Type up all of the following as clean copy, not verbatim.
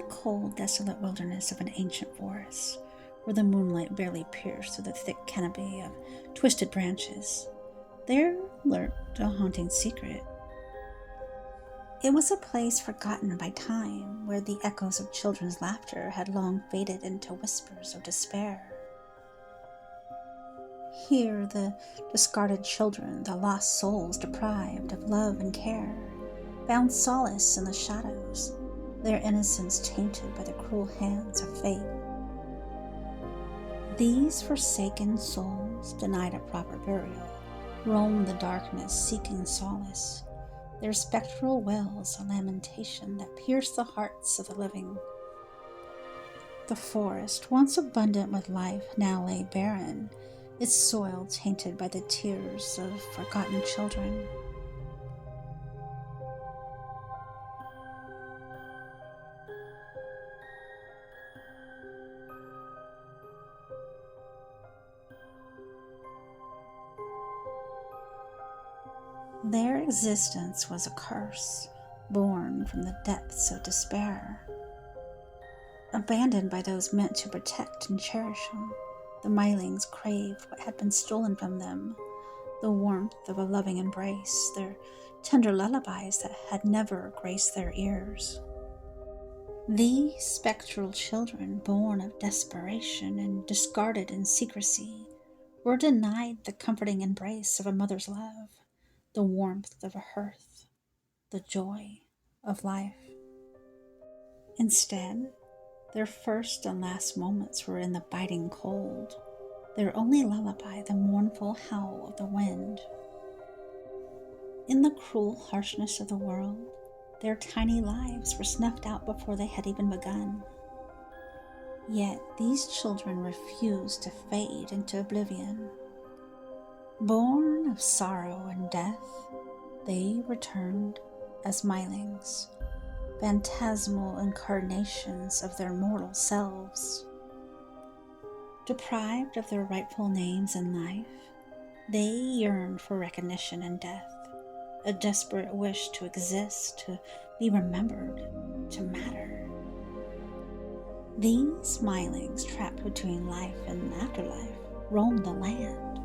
cold, desolate wilderness of an ancient forest, where the moonlight barely pierced through the thick canopy of twisted branches, there lurked a haunting secret. It was a place forgotten by time, where the echoes of children's laughter had long faded into whispers of despair. Here, the discarded children, the lost souls deprived of love and care, found solace in the shadows, their innocence tainted by the cruel hands of fate. These forsaken souls, denied a proper burial, roamed the darkness seeking solace, their spectral wails a lamentation that pierced the hearts of the living. The forest, once abundant with life, now lay barren, its soil tainted by the tears of forgotten children. Their existence was a curse, born from the depths of despair. Abandoned by those meant to protect and cherish them, the Mylings craved what had been stolen from them, the warmth of a loving embrace, their tender lullabies that had never graced their ears. These spectral children, born of desperation and discarded in secrecy, were denied the comforting embrace of a mother's love, the warmth of a hearth, the joy of life. Instead, their first and last moments were in the biting cold, their only lullaby the mournful howl of the wind. In the cruel harshness of the world, their tiny lives were snuffed out before they had even begun. Yet these children refused to fade into oblivion. Born of sorrow and death, they returned as Mylings, phantasmal incarnations of their mortal selves. Deprived of their rightful names in life, they yearned for recognition in death, a desperate wish to exist, to be remembered, to matter. These Mylings, trapped between life and afterlife, roamed the land,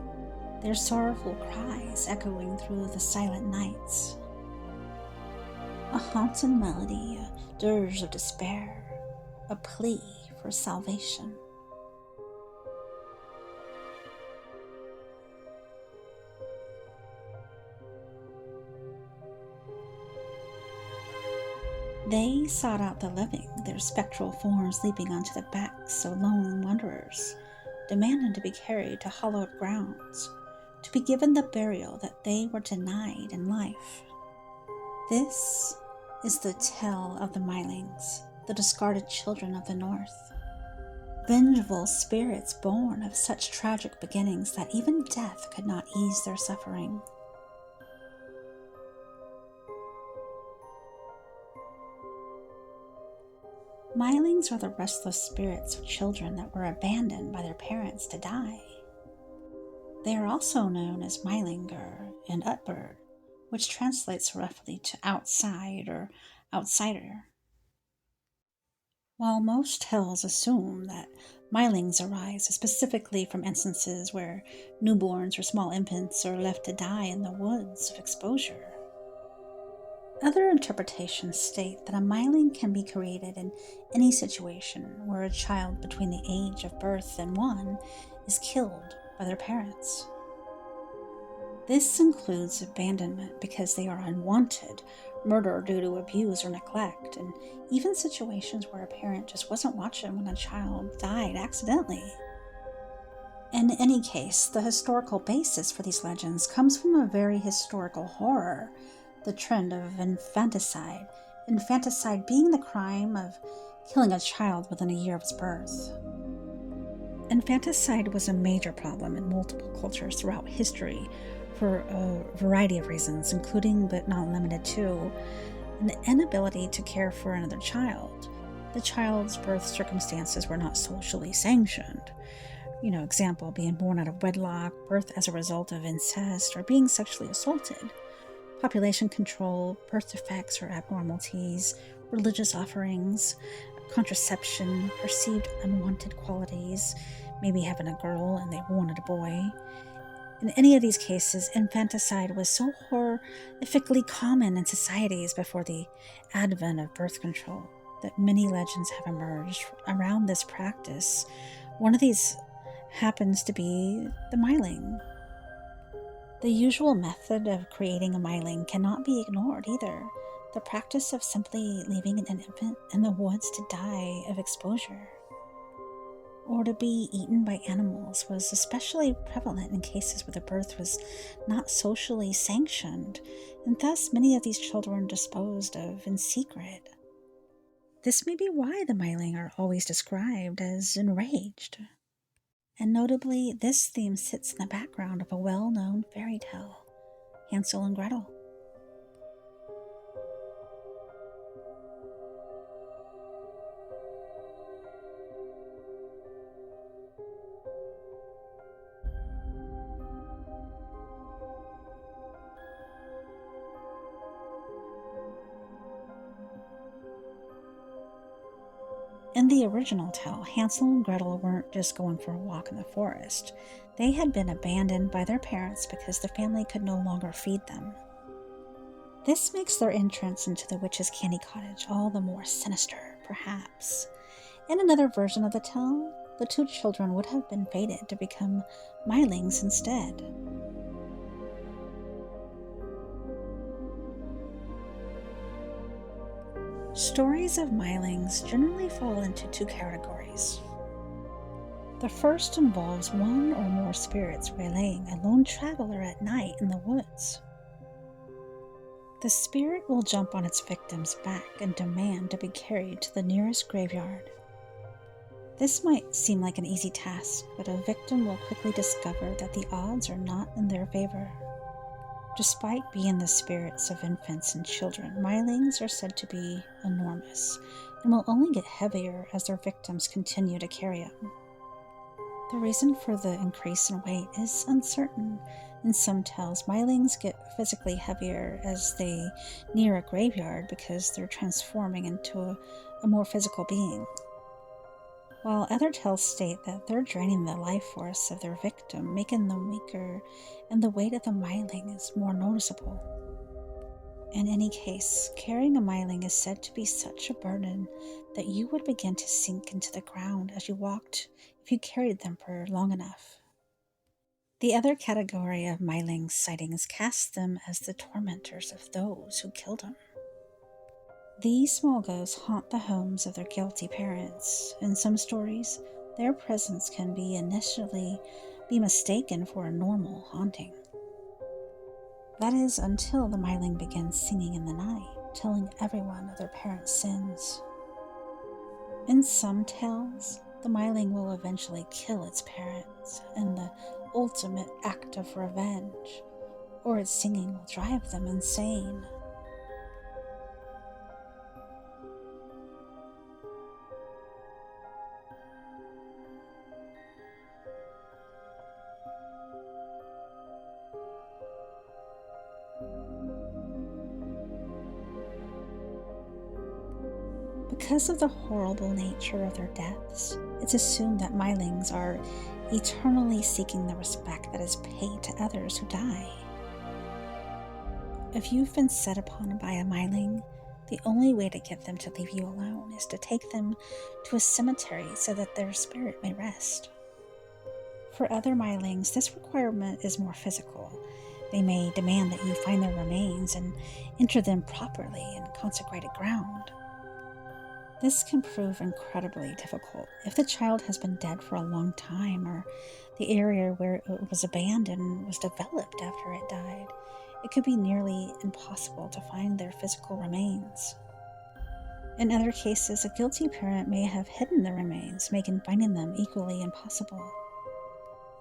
their sorrowful cries echoing through the silent nights. A haunting melody, a dirge of despair, a plea for salvation. They sought out the living, their spectral forms leaping onto the backs of lone wanderers, demanding to be carried to hallowed grounds, to be given the burial that they were denied in life. This is the tale of the Mylings, the discarded children of the North. Vengeful spirits born of such tragic beginnings that even death could not ease their suffering. Mylings are the restless spirits of children that were abandoned by their parents to die. They are also known as mylingar and utbird, which translates roughly to outside or outsider. While most tales assume that Mylings arise specifically from instances where newborns or small infants are left to die in the woods of exposure, other interpretations state that a Myling can be created in any situation where a child between the age of birth and one is killed by their parents. This includes abandonment because they are unwanted, murder due to abuse or neglect, and even situations where a parent just wasn't watching when a child died accidentally. In any case, the historical basis for these legends comes from a very historical horror, the trend of infanticide being the crime of killing a child within a year of its birth. Infanticide was a major problem in multiple cultures throughout history for a variety of reasons, including but not limited to an inability to care for another child. The child's birth circumstances were not socially sanctioned. Example, being born out of wedlock, birth as a result of incest, or being sexually assaulted. Population control, birth defects or abnormalities, religious offerings, contraception, perceived unwanted qualities, maybe having a girl and they wanted a boy. In any of these cases, infanticide was so horrifically common in societies before the advent of birth control that many legends have emerged around this practice. One of these happens to be the Myling. The usual method of creating a Myling cannot be ignored either. The practice of simply leaving an infant in the woods to die of exposure or to be eaten by animals was especially prevalent in cases where the birth was not socially sanctioned, and thus many of these children were disposed of in secret. This may be why the Myling are always described as enraged. And notably, this theme sits in the background of a well-known fairy tale, Hansel and Gretel. In the original tale, Hansel and Gretel weren't just going for a walk in the forest. They had been abandoned by their parents because the family could no longer feed them. This makes their entrance into the witch's candy cottage all the more sinister, perhaps. In another version of the tale, the two children would have been fated to become Mylings instead. Stories of Mylings generally fall into two categories. The first involves one or more spirits waylaying a lone traveler at night in the woods. The spirit will jump on its victim's back and demand to be carried to the nearest graveyard. This might seem like an easy task, but a victim will quickly discover that the odds are not in their favor. Despite being the spirits of infants and children, Mylings are said to be enormous and will only get heavier as their victims continue to carry them. The reason for the increase in weight is uncertain. In some tales, Mylings get physically heavier as they near a graveyard because they're transforming into a more physical being, while other tales state that they're draining the life force of their victim, making them weaker, and the weight of the Myling is more noticeable. In any case, carrying a Myling is said to be such a burden that you would begin to sink into the ground as you walked if you carried them for long enough. The other category of Myling sightings casts them as the tormentors of those who killed them. These small ghosts haunt the homes of their guilty parents. In some stories, their presence can be initially mistaken for a normal haunting. That is until the Myling begins singing in the night, telling everyone of their parents' sins. In some tales, the Myling will eventually kill its parents in the ultimate act of revenge, or its singing will drive them insane. Because of the horrible nature of their deaths, it's assumed that Mylings are eternally seeking the respect that is paid to others who die. If you've been set upon by a Myling, the only way to get them to leave you alone is to take them to a cemetery so that their spirit may rest. For other Mylings, this requirement is more physical. They may demand that you find their remains and enter them properly in consecrated ground. This can prove incredibly difficult if the child has been dead for a long time or the area where it was abandoned was developed after it died. It could be nearly impossible to find their physical remains. In other cases, a guilty parent may have hidden the remains, making finding them equally impossible.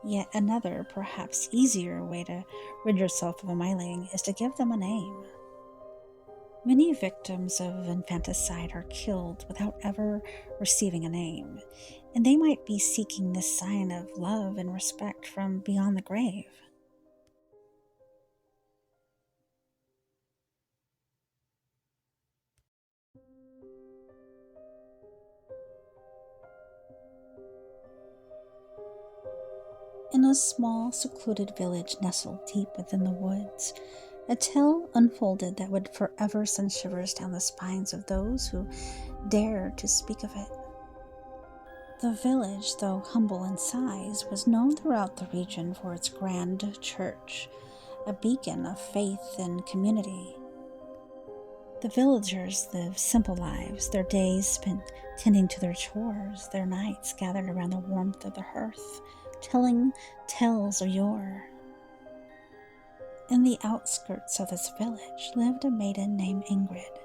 Yet another, perhaps easier way to rid yourself of a Myling is to give them a name. Many victims of infanticide are killed without ever receiving a name, and they might be seeking this sign of love and respect from beyond the grave. In a small, secluded village nestled deep within the woods, a tale unfolded that would forever send shivers down the spines of those who dared to speak of it. The village, though humble in size, was known throughout the region for its grand church, a beacon of faith and community. The villagers lived simple lives, their days spent tending to their chores, their nights gathered around the warmth of the hearth, telling tales of yore. In the outskirts of this village lived a maiden named Ingrid.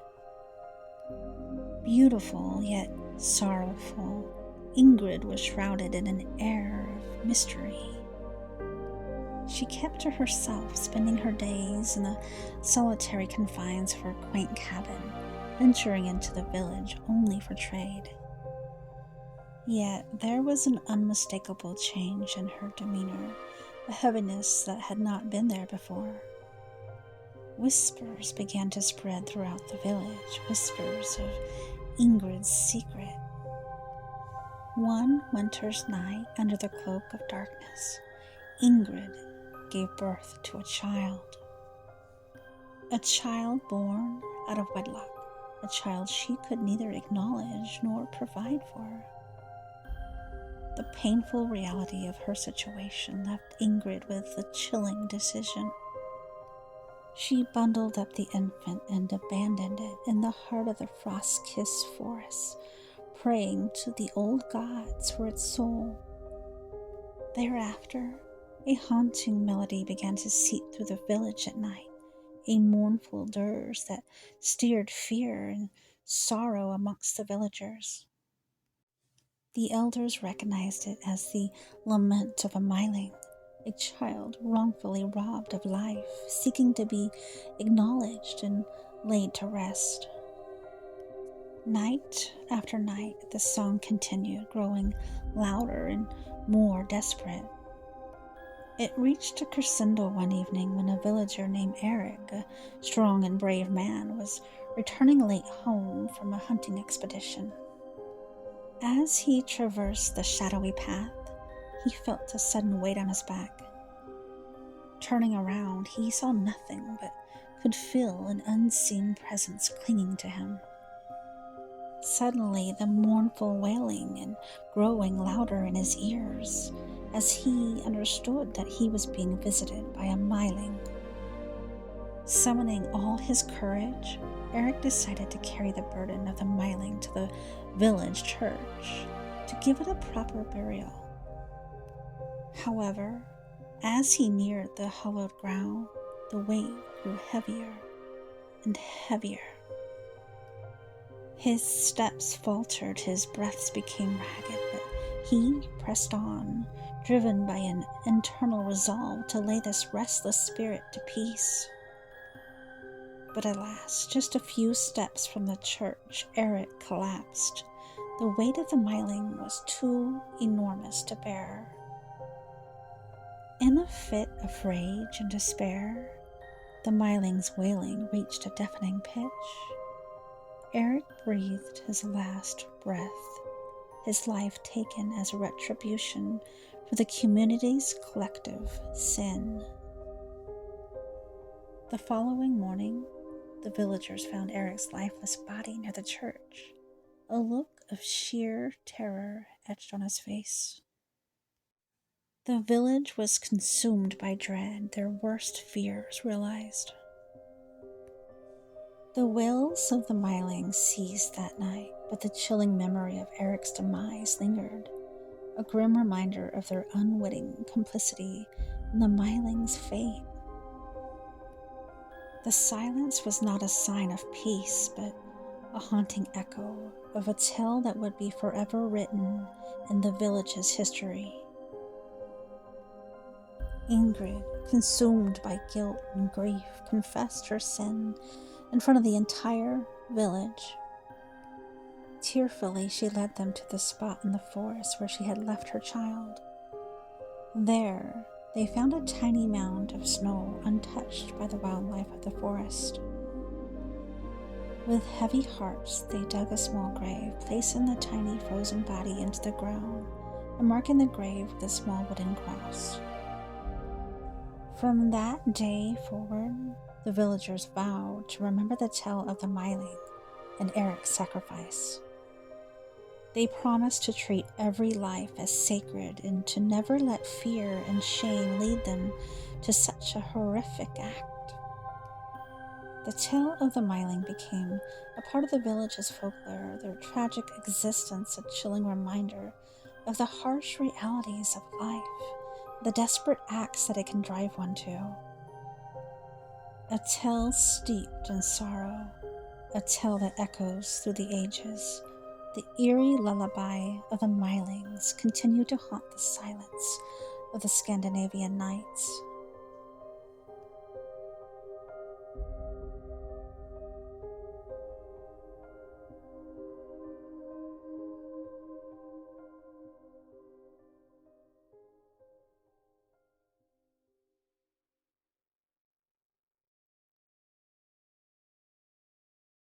Beautiful yet sorrowful, Ingrid was shrouded in an air of mystery. She kept to herself, spending her days in the solitary confines of her quaint cabin, venturing into the village only for trade. Yet there was an unmistakable change in her demeanor, a heaviness that had not been there before. Whispers began to spread throughout the village, whispers of Ingrid's secret. One winter's night, under the cloak of darkness, Ingrid gave birth to a child born out of wedlock, a child she could neither acknowledge nor provide for. The painful reality of her situation left Ingrid with a chilling decision. She bundled up the infant and abandoned it in the heart of the frost-kissed forest, praying to the old gods for its soul. Thereafter, a haunting melody began to seep through the village at night, a mournful dirge that stirred fear and sorrow amongst the villagers. The elders recognized it as the lament of a Myling, a child wrongfully robbed of life, seeking to be acknowledged and laid to rest. Night after night, the song continued, growing louder and more desperate. It reached a crescendo one evening when a villager named Eric, a strong and brave man, was returning late home from a hunting expedition. As he traversed the shadowy path, he felt a sudden weight on his back. Turning around, he saw nothing but could feel an unseen presence clinging to him. Suddenly, the mournful wailing and growing louder in his ears as he understood that he was being visited by a Myling. Summoning all his courage, Eric decided to carry the burden of the Myling to the village church to give it a proper burial. However, as he neared the hallowed ground, the weight grew heavier and heavier. His steps faltered, his breaths became ragged, but he pressed on, driven by an internal resolve to lay this restless spirit to peace. But alas, just a few steps from the church, Eric collapsed. The weight of the Myling was too enormous to bear. In a fit of rage and despair, the Myling's wailing reached a deafening pitch. Eric breathed his last breath, his life taken as retribution for the community's collective sin. The following morning, the villagers found Eric's lifeless body near the church, a look of sheer terror etched on his face. The village was consumed by dread, their worst fears realized. The wails of the Mylings ceased that night, but the chilling memory of Eric's demise lingered, a grim reminder of their unwitting complicity in the Mylings' fate. The silence was not a sign of peace, but a haunting echo of a tale that would be forever written in the village's history. Ingrid, consumed by guilt and grief, confessed her sin in front of the entire village. Tearfully, she led them to the spot in the forest where she had left her child. There, they found a tiny mound of snow untouched by the wildlife of the forest. With heavy hearts, they dug a small grave, placing the tiny frozen body into the ground, and marking the grave with a small wooden cross. From that day forward, the villagers vowed to remember the tale of the Myling and Eric's sacrifice. They promised to treat every life as sacred and to never let fear and shame lead them to such a horrific act. The tale of the Myling became a part of the village's folklore, their tragic existence a chilling reminder of the harsh realities of life, the desperate acts that it can drive one to. A tale steeped in sorrow, a tale that echoes through the ages. The eerie lullaby of the Mylings continued to haunt the silence of the Scandinavian nights,